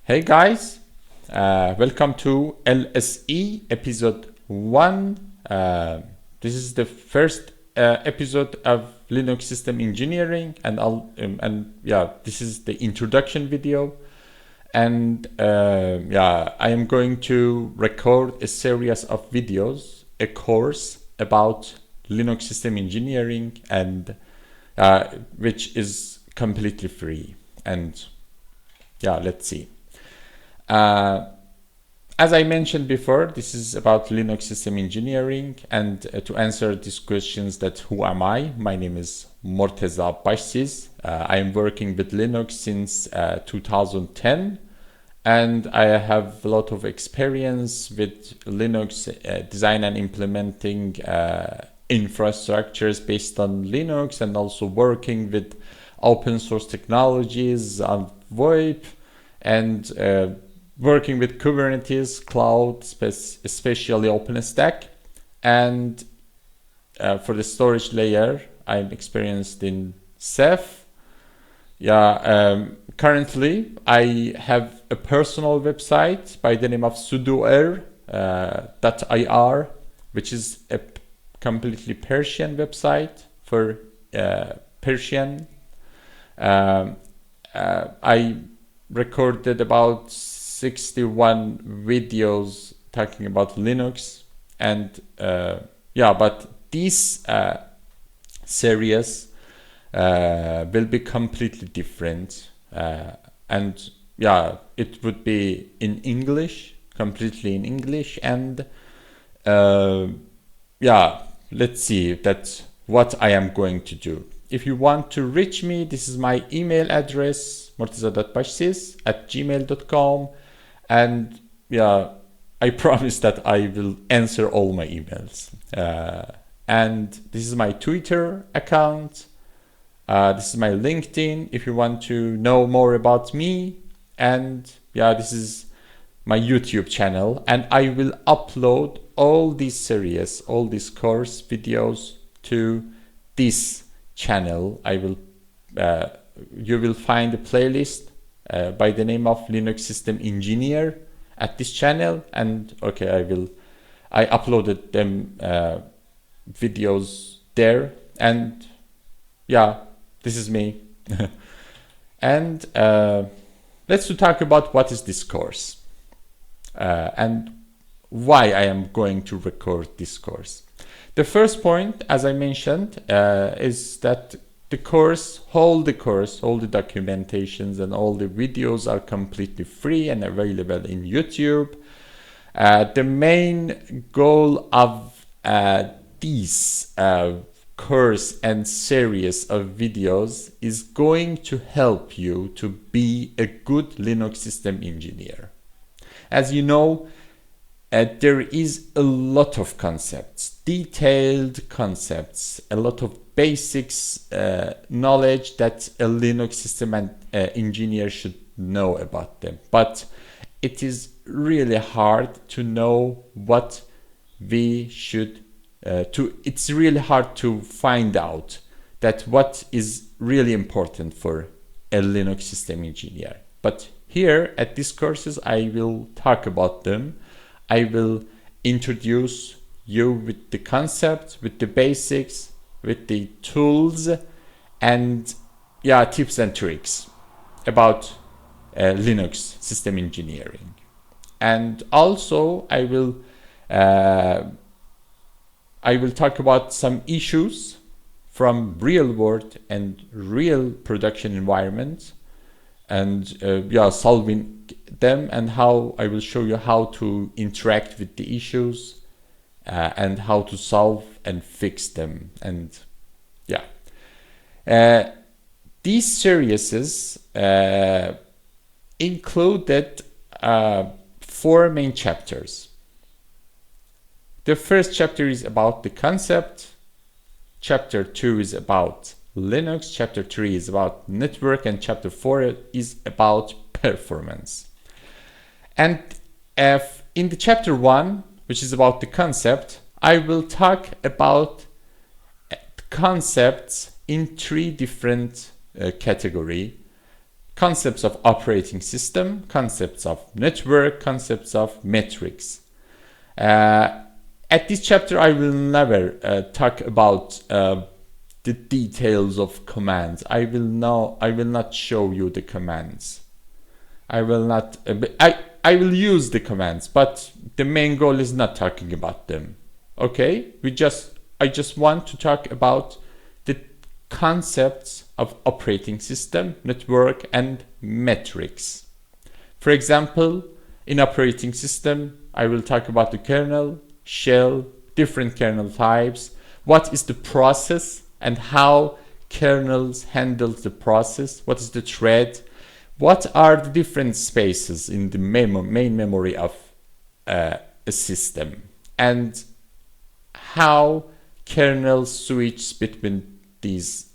Hey guys, welcome to LSE episode 1. This is the first episode of Linux system engineering, and this is the introduction video. And I am going to record a series of videos, a course about Linux system engineering, and which is completely free. And let's see. As I mentioned before, this is about Linux system engineering, and to answer these questions that who am I? My name is Morteza Bashsiz. I am working with Linux since 2010, and I have a lot of experience with Linux design and implementing infrastructures based on Linux, and also working with open source technologies on VoIP, and working with Kubernetes, cloud, especially OpenStack. And for the storage layer, I'm experienced in Ceph. Currently, I have a personal website by the name of sudoer.ir, which is a completely Persian website for Persian. I recorded about 61 videos talking about Linux, and but this series will be completely different, and it would be in English, completely in English, and let's see that's what I am going to do. If you want to reach me, this is my email address, morteza.bashsiz@gmail.com, and I promise that I will answer all my emails. And this is my Twitter account. This is my LinkedIn if you want to know more about me. And this is my YouTube channel, and I will upload all these series, all these course videos to this channel. You will find a playlist by the name of Linux System Engineer at this channel, and I uploaded them videos there, and this is me. And let's talk about what is this course and why I am going to record this course. The first point, as I mentioned, is that all the documentations and all the videos are completely free and available in YouTube. The main goal of this course and series of videos is going to help you to be a good Linux system engineer. As you know, there is a lot of concepts, detailed concepts, a lot of basics, knowledge that a Linux system engineer should know about them. But it is really hard to know what we should it's really hard to find out that what is really important for a Linux system engineer. But here at these courses, I will talk about them. I will introduce you with the concept, with the basics, with the tools, and tips and tricks about Linux system engineering. And also I will talk about some issues from real world and real production environments, and solving them, and how I will show you how to interact with the issues and how to solve and fix them. And these series included 4 main chapters. The first chapter is about the concept. Chapter 2 is about Linux. Chapter 3 is about network, and chapter 4 is about performance. And in the chapter 1, which is about the concept, I will talk about concepts in 3 different categories. concepts of operating system, concepts of network, concepts of metrics. At this chapter, I will never talk about the details of commands. I will not show you the commands. I will use the commands, but the main goal is not talking about them. Okay? I just want to talk about the concepts of operating system, network, and metrics. For example, in operating system, I will talk about the kernel, shell, different kernel types, what is the process and how kernels handle the process, what is the thread, what are the different spaces in the main memory of a system, and how kernels switch between these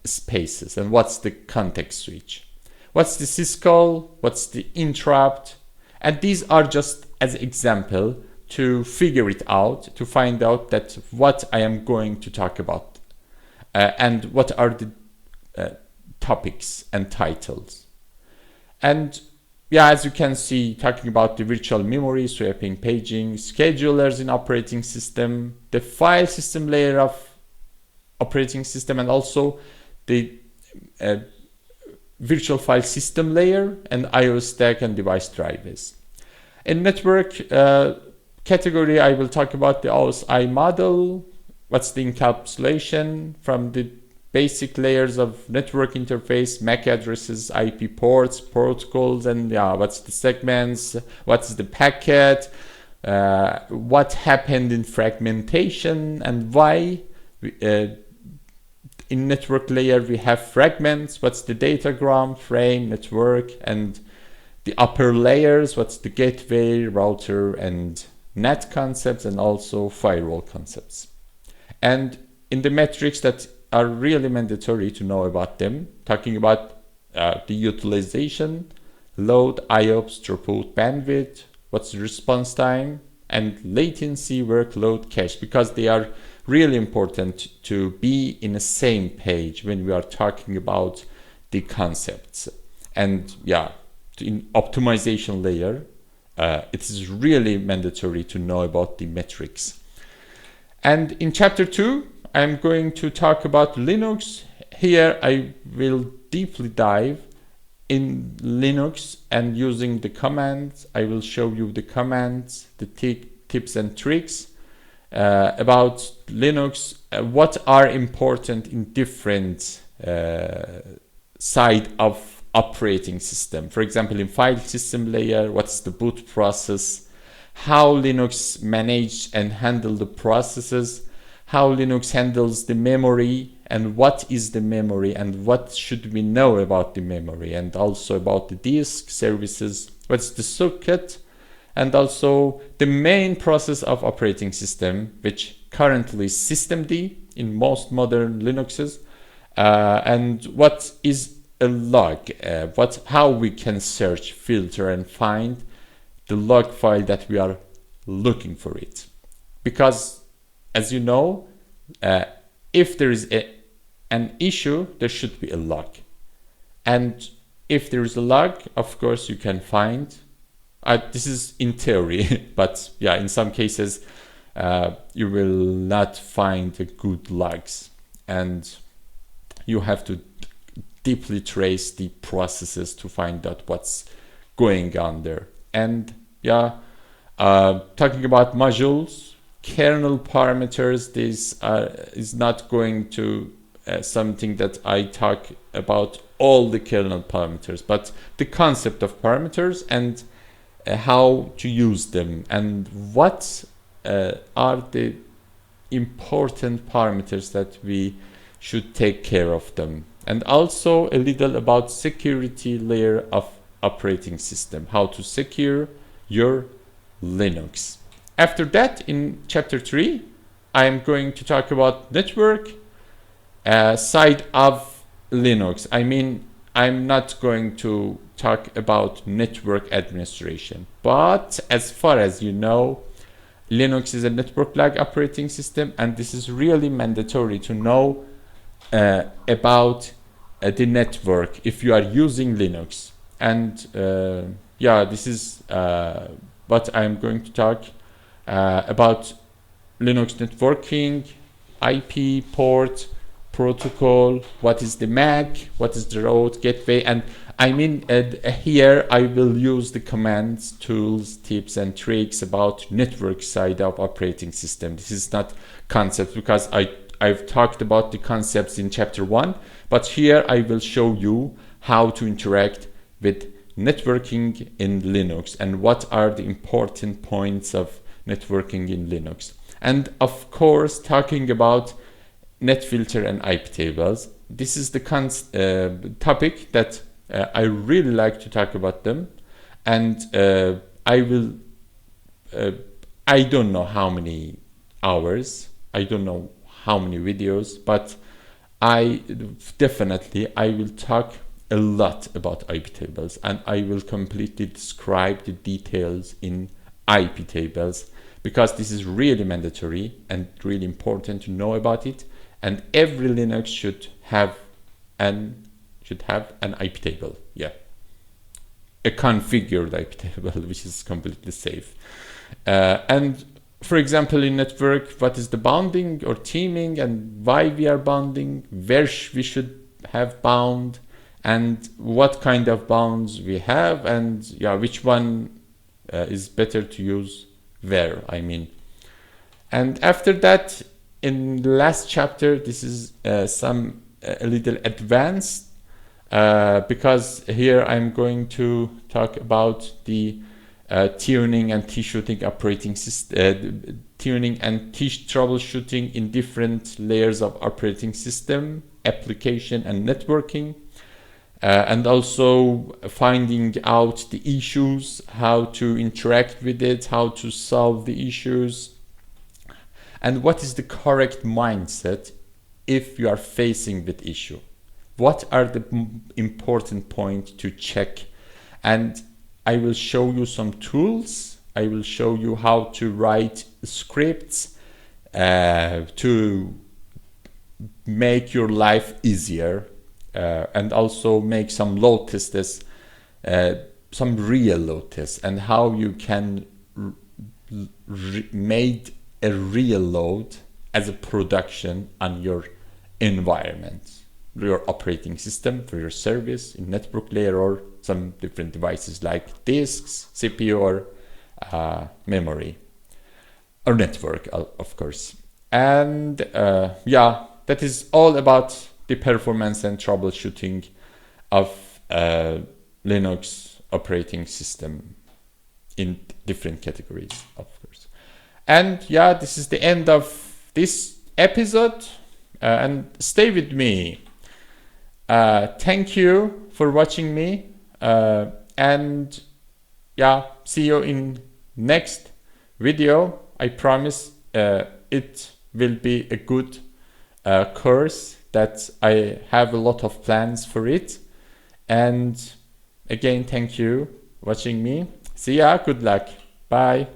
spaces, and what's the context switch, what's the syscall, what's the interrupt. And these are just as example to figure it out, to find out that what I am going to talk about and what are the topics and titles. And yeah, as you can see, talking about the virtual memory, swapping, paging, schedulers in operating system, the file system layer of operating system, and also the virtual file system layer, and IO stack and device drivers. In network category, I will talk about the OSI model, what's the encapsulation from the basic layers of network interface, MAC addresses, IP ports, protocols, and yeah, what's the segments, what's the packet, what happened in fragmentation, and why in network layer we have fragments, what's the datagram, frame, network, and the upper layers, what's the gateway, router, and NAT concepts, and also firewall concepts. And in the metrics that are really mandatory to know about them, talking about the utilization, load, IOPS, throughput, bandwidth, what's the response time, and latency, workload, cache, because they are really important to be in the same page when we are talking about the concepts. And yeah, in optimization layer, it is really mandatory to know about the metrics. And in chapter 2, I'm going to talk about Linux. Here I will deeply dive in Linux and using the commands. I will show you the commands, the tips and tricks about Linux, what are important in different side of operating system. For example, in file system layer, what's the boot process, how Linux manage and handle the processes, how Linux handles the memory, and what is the memory, and what should we know about the memory, and also about the disk services, what's the socket, and also the main process of operating system, which currently is systemd in most modern Linuxes, and what is a log, how we can search, filter, and find the log file that we are looking for it. Because as you know, if there is an issue, there should be a log. And if there is a log, of course, you can find, this is in theory, but yeah, in some cases, you will not find the good logs. And you have to deeply trace the processes to find out what's going on there. And yeah, talking about modules, kernel parameters, this is not going to something that I talk about all the kernel parameters, but the concept of parameters and how to use them, and what are the important parameters that we should take care of them, and also a little about security layer of operating system, how to secure your Linux. After that, in chapter 3, I am going to talk about network side of Linux. I mean, I'm not going to talk about network administration, but as far as you know, Linux is a network-like operating system, and this is really mandatory to know about the network if you are using Linux. And yeah, this is what I'm going to talk about: Linux networking, IP port, protocol, what is the MAC, what is the route gateway. And I mean, here I will use the commands, tools, tips and tricks about network side of operating system. This is not concepts, because I've talked about the concepts in chapter 1, but here I will show you how to interact with networking in Linux and what are the important points of networking in Linux. And of course, talking about netfilter and IP tables. This is the topic that I really like to talk about them. And I don't know how many hours, I don't know how many videos, but I will talk a lot about IP tables, and I will completely describe the details in IP tables, because this is really mandatory and really important to know about it. And every Linux should have an IP table. Yeah, a configured IP table, which is completely safe. And for example, in network, what is the bounding or teaming, and why we are bounding, where we should have bound, and what kind of bounds we have, and yeah, which one is better to use where, I mean. And after that, in the last chapter, this is a little advanced, because here I'm going to talk about the tuning and troubleshooting operating system, tuning and troubleshooting in different layers of operating system, application and networking, and also finding out the issues, how to interact with it, how to solve the issues, and what is the correct mindset if you are facing with issue. What are the important points to check? And I will show you some tools. I will show you how to write scripts to make your life easier, and also make some load tests, some real load tests, and how you can make a real load as a production on your environment, your operating system, for your service in network layer, or some different devices like disks, CPU, or memory, or network, of course. And yeah, that is all about the performance and troubleshooting of Linux operating system in different categories, of course. And yeah, this is the end of this episode, and stay with me. Thank you for watching me, and yeah, see you in next video. I promise it will be a good course, that I have a lot of plans for it. And again, thank you watching me. See ya, good luck, bye.